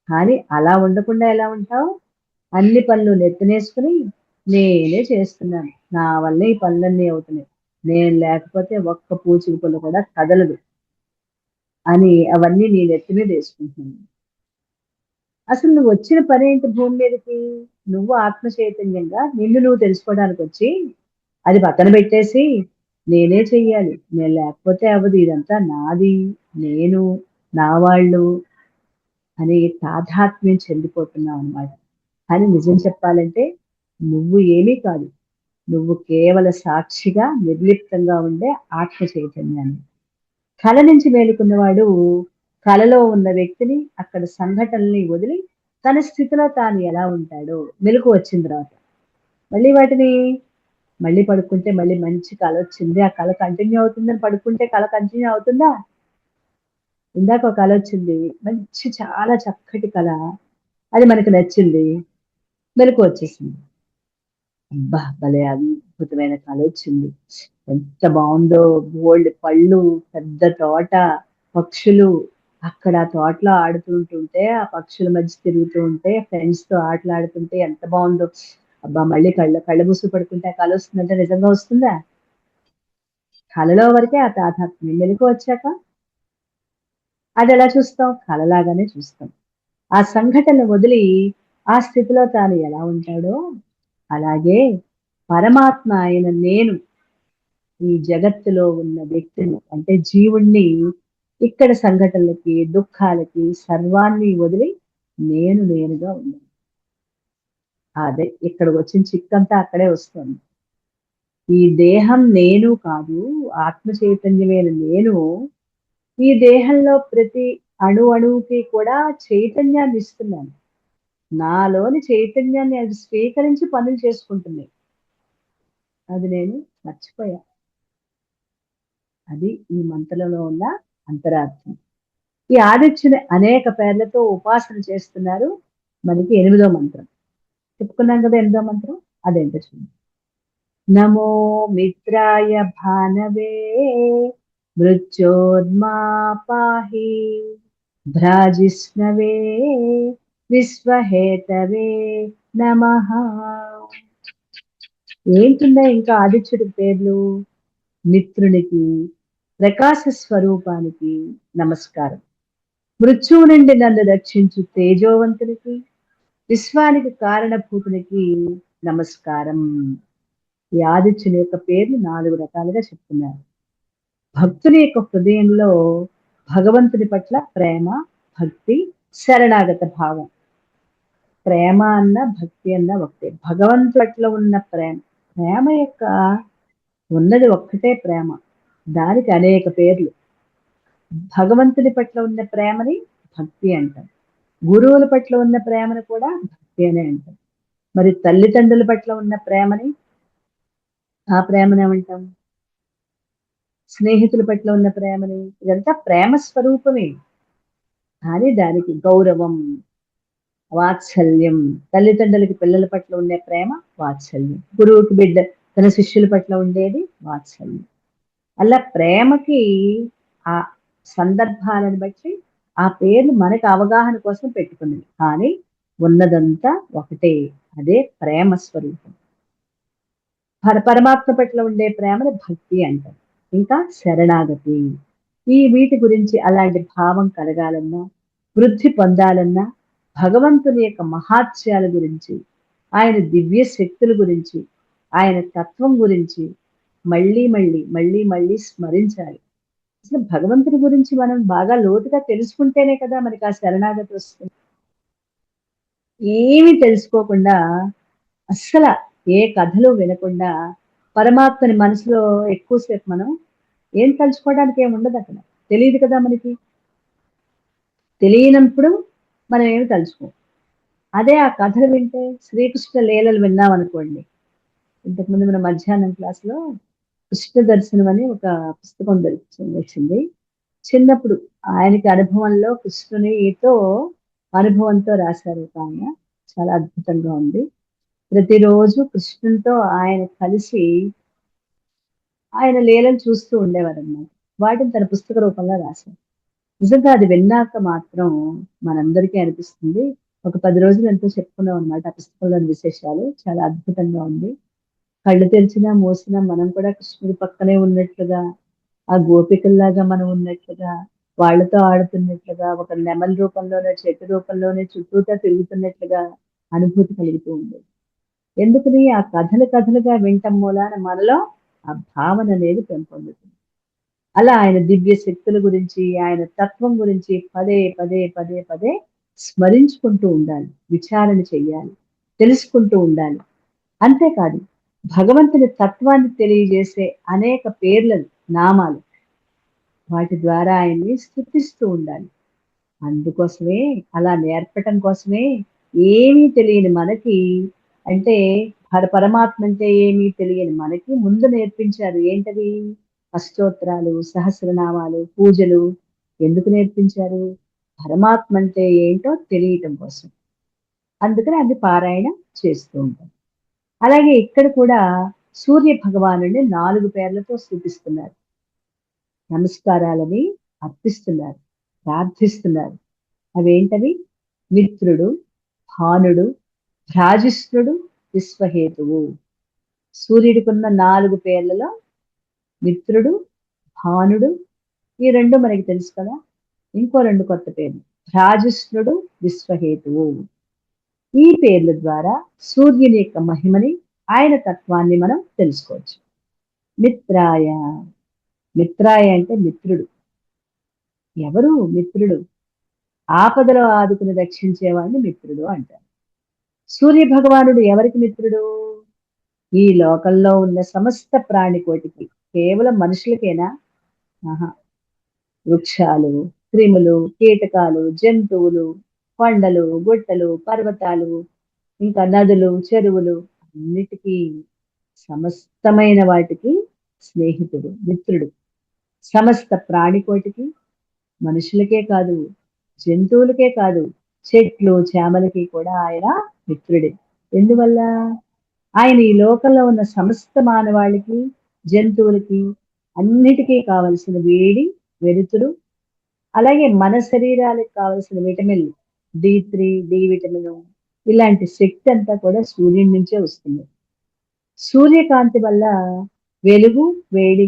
కానీ అలా ఉండకుండా ఎలా ఉంటావు? అన్ని పనులు నెత్తినేసుకుని నేనే చేస్తున్నాను. నా వల్లే ఈ పనులన్నీ అవుతున్నాయి. నేను లేకపోతే ఒక్క పూచిక పుల్ల కూడా కదలదు అని అవన్నీ నీ నెత్తి మీద వేసుకుంటున్నాను. అసలు నువ్వు వచ్చిన పనేంటి భూమి మీదకి? నువ్వు ఆత్మ చైతన్యంగా నిన్ను నువ్వు తెలుసుకోవడానికి వచ్చి, అది పక్కన పెట్టేసి, నేనే చెయ్యాలి, నేను లేకపోతే అవ్వదు, ఇదంతా నాది, నేను, నా వాళ్ళు అని తాదాత్మ్యం చెందిపోతున్నావు అన్నమాట. అని నిజం చెప్పాలంటే నువ్వు ఏమీ కాదు. నువ్వు కేవల సాక్షిగా, నిర్లిప్తంగా ఉండే ఆత్మ చైతన్యాన్ని. కల నుంచి మేలుకున్నవాడు కలలో ఉన్న వ్యక్తిని, అక్కడ సంఘటనల్ని వదిలి తన స్థితిలో తాను ఎలా ఉంటాడో మెలుకువ వచ్చిన తర్వాత మళ్ళీ వాటిని, మళ్ళీ పడుకుంటే మళ్ళీ మంచి కల వచ్చింది, ఆ కల కంటిన్యూ అవుతుందని పడుకుంటే కల కంటిన్యూ అవుతుందా? ఇందాక ఒక కల వచ్చింది, మంచి చాలా చక్కటి కల, అది మనకు నచ్చింది, మెలుకువ వచ్చేసింది. అబ్బా! భలే అద్భుతమైన కలొచ్చింది. ఎంత బావుందో! బోలెడు పళ్ళు, పెద్ద తోట, పక్షులు. అక్కడ ఆ తోటలో ఆడుకుంటుంటే, ఆ పక్షుల మధ్య తిరుగుతూ ఉంటే, ఫ్రెండ్స్‌తో ఆటలాడుతుంటే ఎంత బావుందో! అబ్బా! మళ్ళీ కళ్ళు మూసుకు పడుకుంటే ఆ కలొస్తుందంటే నిజంగా వస్తుందా? కలలో వరకే ఆ తాదాత్మ్యం. మెలుకువ వచ్చాక అదెలా చూస్తాం? కలలాగానే చూస్తాం. ఆ సంఘటన వదిలి ఆ స్థితిలో తాను ఎలా ఉంటాడో, అలాగే పరమాత్మ అయిన నేను ఈ జగత్తులో ఉన్న వ్యక్తిని, అంటే జీవుణ్ణి ఇక్కడ సంఘటనలకి, దుఃఖాలకి, సర్వాన్ని వదిలి నేను నేనుగా ఉన్నాను. అదే ఇక్కడికొచ్చిన చిక్కంతా అక్కడే వస్తుంది. ఈ దేహం నేను కాదు, ఆత్మ చైతన్యమైన నేను ఈ దేహంలో ప్రతి అణువుకి కూడా చైతన్యాన్ని ఇస్తున్నాను. నాలోని చైతన్యాన్ని అది స్వీకరించి పనులు చేసుకుంటున్నాయి. అది నేను మర్చిపోయా. అది ఈ మంత్రంలో ఉన్న అంతరార్థం. ఈ ఆదిత్యుని అనేక పేర్లతో ఉపాసన చేస్తున్నారు. మనకి ఎనిమిదో మంత్రం. చెప్పుకున్నాం కదా ఎనిమిదో మంత్రం. అదేంటో చూడండి. నమో మిత్రాయ భానవే మృత్యోర్మా పాహి భ్రాజిష్ణవే విశ్వహేతవే నమః. ఏంటున్నాయి ఇంకా ఆదిత్యుడి పేర్లు? మిత్రునికి, ప్రకాశ స్వరూపానికి నమస్కారం. మృత్యువు నుండి నన్ను రక్షించు తేజోవంతునికి, విశ్వానికి కారణభూతునికి నమస్కారం. ఈ ఆదిత్యుని యొక్క పేర్లు 4 రకాలుగా చెప్తున్నారు. భక్తుని యొక్క హృదయంలో భగవంతుని పట్ల ప్రేమ, భక్తి, శరణాగత భావం. ప్రేమ అన్న, భక్తి అన్న ఒకటే. భగవంతుని పట్ల ఉన్న ప్రేమ. ప్రేమ యొక్క ఉన్నది ఒక్కటే ప్రేమ. దానికి అనేక పేర్లు. భగవంతుని పట్ల ఉన్న ప్రేమని భక్తి అంటారు. గురువుల పట్ల ఉన్న ప్రేమను కూడా భక్తి అనే అంటాం. మరి తల్లిదండ్రుల పట్ల ఉన్న ప్రేమని, ఆ ప్రేమను ఏమంటాం? స్నేహితుల పట్ల ఉన్న ప్రేమని, ఇదంతా ప్రేమ స్వరూపమే. కానీ దానికి గౌరవం, వాత్సల్యం, తల్లిదండ్రులకి పిల్లల పట్ల ఉండే ప్రేమ వాత్సల్యం, గురువుకి బిడ్డ తన శిష్యుల పట్ల ఉండేది వాత్సల్యం. అలా ప్రేమకి ఆ సందర్భాలను బట్టి ఆ పేర్లు మనకి అవగాహన కోసం పెట్టుకున్నది. కానీ ఉన్నదంతా ఒకటే. అదే ప్రేమ స్వరూపం. పరమాత్మ పట్ల ఉండే ప్రేమను భక్తి అంటారు. ఇంకా శరణాగతి. ఈ వీటి గురించి అలాంటి భావం కలగాలన్నా, వృద్ధి పొందాలన్నా, భగవంతుని యొక్క మహాత్యాల గురించి, ఆయన దివ్య శక్తుల గురించి, ఆయన తత్వం గురించి మళ్ళీ మళ్ళీ మళ్ళీ మళ్ళీ స్మరించాలి. అసలు భగవంతుడి గురించి మనం బాగా లోతుగా తెలుసుకుంటేనే కదా మనకి ఆ శరణాగతి వస్తుంది. ఏమి తెలుసుకోకుండా, అస్సల ఏ కథలు వినకుండా పరమాత్మని మనసులో ఎక్కువసేపు మనం ఏం తలుచుకోవడానికి ఏమి ఉండదు అక్కడ. తెలియదు కదా మనకి. తెలియనప్పుడు మనం ఏమి తలుచుకోం. అదే ఆ కథలు వింటే, శ్రీకృష్ణ లీలలు విన్నాం అనుకోండి. ఇంతకుముందు మన మధ్యాహ్నం క్లాసులో కృష్ణ దర్శనం అని ఒక పుస్తకం వచ్చింది. చిన్నప్పుడు ఆయనకి అనుభవంలో కృష్ణునితో అనుభవంతో రాశారు ఒక ఆయన. చాలా అద్భుతంగా ఉంది. ప్రతిరోజు కృష్ణునితో ఆయన కలిసి ఆయన లీలలు చూస్తూ ఉండేవారన్నమాట. వాటిని తన పుస్తక రూపంలో రాశారు. నిజంగా అది విన్నాక మాత్రం మనందరికీ అనిపిస్తుంది. ఒక 10 రోజులు ఎంతో చెప్పుకున్నాం అన్నమాట ఆ పుస్తకంలోని విశేషాలు. చాలా అద్భుతంగా ఉంది. కళ్ళు తెరిచినా, మూసినా మనం కూడా కృష్ణుడి పక్కనే ఉన్నట్లుగా, ఆ గోపికల్లాగా మనం ఉన్నట్లుగా, వాళ్ళతో ఆడుతున్నట్లుగా, ఒక నెమలి రూపంలోనే, చెట్టు రూపంలోనే చుట్టూతా తిరుగుతున్నట్లుగా అనుభూతి కలుగుతూ ఉండేది. ఎందుకని? ఆ కథలు కథలుగా వినటం మూలాన మనలో ఆ భావన అనేది పెంపొందుతుంది. అలా ఆయన దివ్య శక్తుల గురించి, ఆయన తత్వం గురించి పదే పదే పదే పదే స్మరించుకుంటూ ఉండాలి. విచారణ చెయ్యాలి. తెలుసుకుంటూ ఉండాలి. అంతేకాదు భగవంతుని తత్వాన్ని తెలియజేసే అనేక పేర్లను, నామాలు వాటి ద్వారా ఆయన్ని స్తుతిస్తూ ఉండాలి. అందుకోసమే అలా నేర్పటం కోసమే ఏమీ తెలియని మనకి, అంటే పరమాత్మ అంటే ఏమీ తెలియని మనకి ముందు నేర్పించారు. ఏంటది? అష్టోత్తరాలు, సహస్రనామాలు, పూజలు. ఎందుకు నేర్పించారు? పరమాత్మ అంటే ఏంటో తెలియటం కోసం. అందుకని అది పారాయణ చేస్తూ ఉంటాం. అలాగే ఇక్కడ కూడా సూర్య భగవానుడిని 4 పేర్లతో స్తుతిస్తున్నారు. నమస్కారాలని అర్పిస్తున్నారు. ప్రార్థిస్తున్నారు. అవేంటవి? మిత్రుడు, భానుడు, భ్రాజిష్ణుడు, విశ్వహేతువు. సూర్యుడికున్న 4 పేర్లలో మిత్రుడు, భానుడు, ఈ 2 మనకి తెలుసు కదా. ఇంకో 2 కొత్త పేర్లు. భ్రాజిష్ణుడు, విశ్వహేతువు. ఈ పేర్ల ద్వారా సూర్యుని యొక్క మహిమని, ఆయన తత్వాన్ని మనం తెలుసుకోవచ్చు. మిత్రాయ. మిత్రాయ అంటే మిత్రుడు. ఎవరు మిత్రుడు? ఆపదలో ఆదుకుని రక్షించేవాడిని మిత్రుడు అంటారు. సూర్య భగవానుడు ఎవరికి మిత్రుడు? ఈ లోకంలో ఉన్న సమస్త ప్రాణికోటికి. కేవలం మనుషులకేనా? ఆహా. వృక్షాలు, క్రిములు, కీటకాలు, జంతువులు, కొండలు, గుట్టలు, పర్వతాలు, ఇంకా నదులు, చెరువులు, అన్నిటికీ, సమస్తమైన వాటికి స్నేహితుడు, మిత్రుడు. సమస్త ప్రాణికోటికి, మనుషులకే కాదు, జంతువులకే కాదు, చెట్లు, చేమలకి కూడా ఆయన మిత్రుడే. ఎందువల్ల? ఆయన ఈ లోకంలో ఉన్న సమస్త మానవాళికి, జంతువులకి, అన్నిటికీ కావలసిన వేడి, వెలుతురు, అలాగే మన శరీరాలకు కావలసిన విటమిన్లు, D3, డి విటమిన్, ఇలాంటి శక్తి అంతా కూడా సూర్యుడి నుంచే వస్తుంది. సూర్యకాంతి వల్ల వెలుగు, వేడి,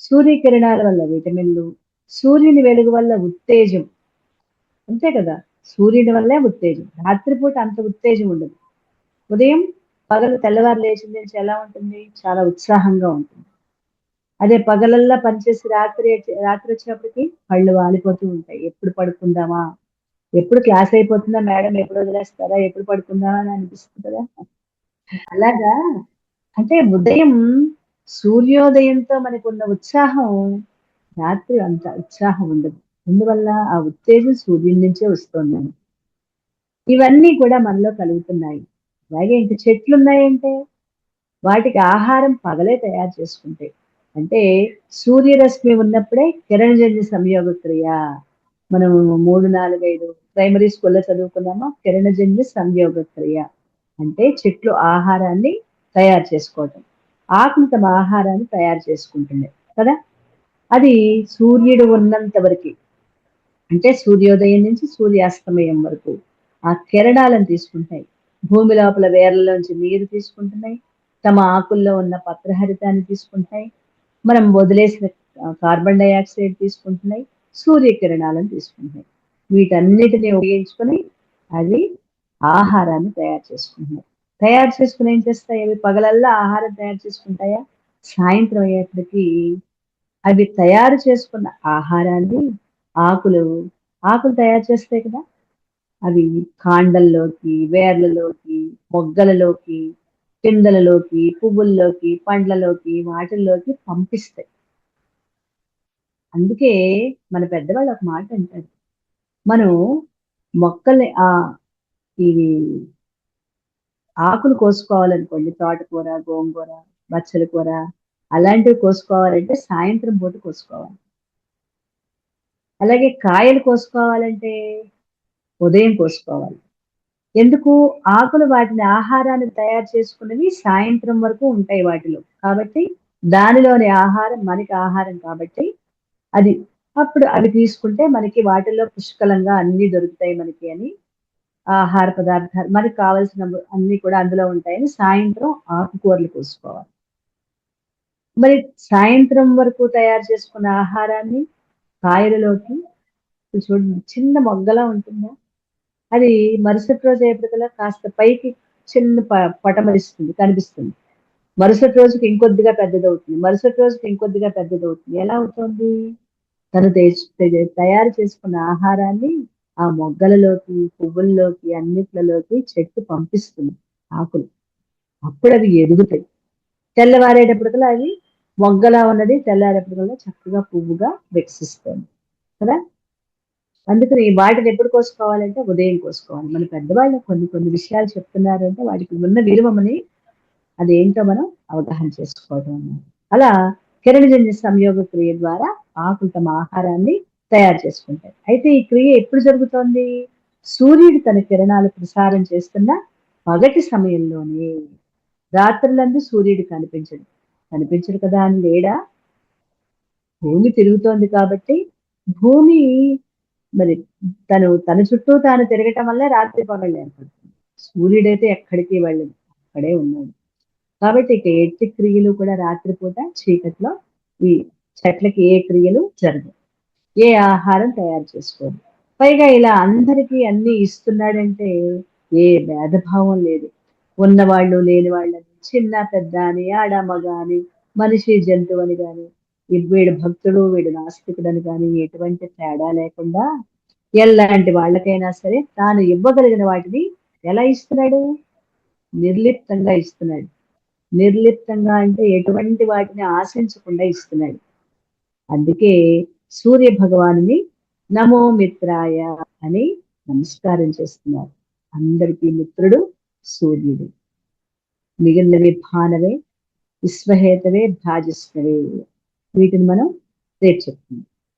సూర్యకిరణాల వల్ల విటమిన్లు, సూర్యుని వెలుగు వల్ల ఉత్తేజం. అంతే కదా. సూర్యుడి వల్లే ఉత్తేజం. రాత్రిపూట అంత ఉత్తేజం ఉండదు. ఉదయం, పగలు, తెల్లవారు లేచిన నుంచి ఎలా ఉంటుంది? చాలా ఉత్సాహంగా ఉంటుంది. అదే పగలల్లా పనిచేసి రాత్రి రాత్రి వచ్చినప్పటికి కళ్ళు వాలిపోతూ ఉంటాయి. ఎప్పుడు పడుకుందామా? ఎప్పుడు క్లాస్ అయిపోతుందా? మేడం ఎప్పుడు వదిలేస్తారా? ఎప్పుడు పడుకుందామా అని అనిపిస్తుంది కదా. అలాగా, అంటే ఉదయం సూర్యోదయంతో మనకున్న ఉత్సాహం రాత్రి అంత ఉత్సాహం ఉండదు. అందువల్ల ఆ ఉత్తేజం సూర్యుడి నుంచే వస్తుంది. ఇవన్నీ కూడా మనలో కలుగుతున్నాయి. అలాగే ఇంక చెట్లు ఉన్నాయంటే వాటికి ఆహారం పగలే తయారు చేసుకుంటాయి. అంటే సూర్యరశ్మి ఉన్నప్పుడే కిరణజన్య సంయోగ క్రియ. మనం 3, 4, 5 ప్రైమరీ స్కూల్‌లో చదువుకున్నామా? కిరణజన్య సంయోగ క్రియ. అంటే చెట్లు ఆహారాన్ని తయారు చేసుకోవటం. ఆకులు తమ ఆహారాన్ని తయారు చేసుకుంటున్నాయి కదా! అది సూర్యుడు ఉన్నంత వరకి. అంటే సూర్యోదయం నుంచి సూర్యాస్తమయం వరకు ఆ కిరణాలను తీసుకుంటాయి. భూమి లోపల వేర్లలోంచి నీరు తీసుకుంటున్నాయి. తమ ఆకుల్లో ఉన్న పత్రహరితాన్ని తీసుకుంటాయి. మనం వదిలేసిన కార్బన్ డయాక్సైడ్ తీసుకుంటున్నాయి. సూర్యకిరణాలను తీసుకుంటున్నాయి. వీటన్నిటిని ఉపయోగించుకొని అవి ఆహారాన్ని తయారు చేసుకుంటున్నాయి. తయారు చేసుకొని ఏం చేస్తాయి? అవి పగలల్లా ఆహారం తయారు చేసుకుంటాయా? సాయంత్రం అయ్యేప్పటికి అవి తయారు చేసుకున్న ఆహారాన్ని ఆకులు ఆకులు తయారు చేస్తాయి కదా! అవి కాండల్లోకి, వేర్లలోకి, మొగ్గలలోకి, పిందెలలోకి, పువ్వుల్లోకి, పండ్లలోకి, వాటిల్లోకి పంపిస్తాయి. అందుకే మన పెద్దవాళ్ళు ఒక మాట అంటారు. మనం మొక్కల్ని ఇవి ఆకులు కోసుకోవాలనుకోండి, తోటకూర, గోంగూర, బచ్చల కూర అలాంటివి కోసుకోవాలంటే సాయంత్రం పూట కోసుకోవాలి. అలాగే కాయలు కోసుకోవాలంటే ఉదయం కోసుకోవాలి. ఎందుకు? ఆకులు వాటిని ఆహారాన్ని తయారు చేసుకున్నవి సాయంత్రం వరకు ఉంటాయి వాటిలో. కాబట్టి దానిలోని ఆహారం మనకి ఆహారం కాబట్టి అది అప్పుడు అవి తీసుకుంటే మనకి వాటిల్లో పుష్కలంగా అన్నీ దొరుకుతాయి మనకి అని ఆహార పదార్థాలు మనకు కావాల్సిన అన్నీ కూడా అందులో ఉంటాయని సాయంత్రం ఆకుకూరలు కోసుకోవాలి. మరి సాయంత్రం వరకు తయారు చేసుకున్న ఆహారాన్ని కాయలలోకి ఇప్పుడు చూడండి చిన్న మొగ్గలా ఉంటుందా? అది మరుసటి రోజు అయ్యేప్పటికల్లా కాస్త పైకి చిన్న పటమరిస్తుంది, కనిపిస్తుంది. మరుసటి రోజుకి ఇంకొద్దిగా పెద్దదవుతుంది. మరుసటి రోజుకి ఇంకొద్దిగా పెద్దదవుతుంది. ఎలా అవుతుంది? తను తయారు చేసుకున్న ఆహారాన్ని ఆ మొగ్గలలోకి, పువ్వుల్లోకి, అన్నిట్లలోకి చెట్టు పంపిస్తుంది ఆకులు. అప్పుడవి ఎదుగుతాయి. తెల్లవారేటప్పటికల్లా అది మొగ్గలా ఉన్నది తెల్లారేపటికల్లా చక్కగా పువ్వుగా వికసిస్తుంది. కదా! అందుకని వాటిని ఎప్పుడు కోసుకోవాలంటే ఉదయం కోసుకోవాలి. మన పెద్దవాళ్ళు కొన్ని కొన్ని విషయాలు చెప్తున్నారంటే వాటికి ఉన్న విలువమని అదేంటో మనం అవగాహన చేసుకోవడం అన్నమాట. అలా కిరణజన్య సంయోగ క్రియ ద్వారా ఆకులు తమ ఆహారాన్ని తయారు చేసుకుంటాయి. అయితే ఈ క్రియ ఎప్పుడు జరుగుతోంది? సూర్యుడు తన కిరణాలు ప్రసారం చేస్తున్న పగటి సమయంలోనే. రాత్రులందు సూర్యుడు కనిపించడు. కనిపించడు కదా అని లేడా? భూమి తిరుగుతోంది కాబట్టి భూమి మరి తన చుట్టూ తాను తిరగటం వల్ల రాత్రి పగళ్ళు ఏర్పడుతుంది. సూర్యుడైతే ఎక్కడికి వెళ్ళడు. అక్కడే ఉన్నాడు. కాబట్టి ఇక ఎట్టి క్రియలు కూడా రాత్రిపూట చీకట్లో ఈ చెట్లకి ఏ క్రియలు జరగవు. ఏ ఆహారం తయారు చేసుకోరు. పైగా ఇలా అందరికీ అన్నీ ఇస్తున్నాడంటే ఏ భేదభావం లేదు. ఉన్నవాళ్ళు, లేని వాళ్ళని, చిన్న పెద్ద అని, ఆడ మగ అని, మనిషి జంతువు అని గాని, వీడు భక్తుడు, వీడు నాస్తికుడని గాని ఎటువంటి తేడా లేకుండా ఎలాంటి వాళ్ళకైనా సరే తాను ఇవ్వగలిగిన వాటిని ఎలా ఇస్తున్నాడు? నిర్లిప్తంగా ఇస్తున్నాడు. నిర్లిప్తంగా అంటే ఎటువంటి వాటిని ఆశించకుండా ఇస్తున్నాడు. అందుకే సూర్య భగవానుని నమో మిత్రాయ అని నమస్కారం చేస్తున్నారు. అందరికీ మిత్రుడు సూర్యుడు. మిగిలినవి భానవే, విశ్వహేతవే, భ్రాజిష్ణవే. వీటిని మనం రేపు చెప్తున్నాం.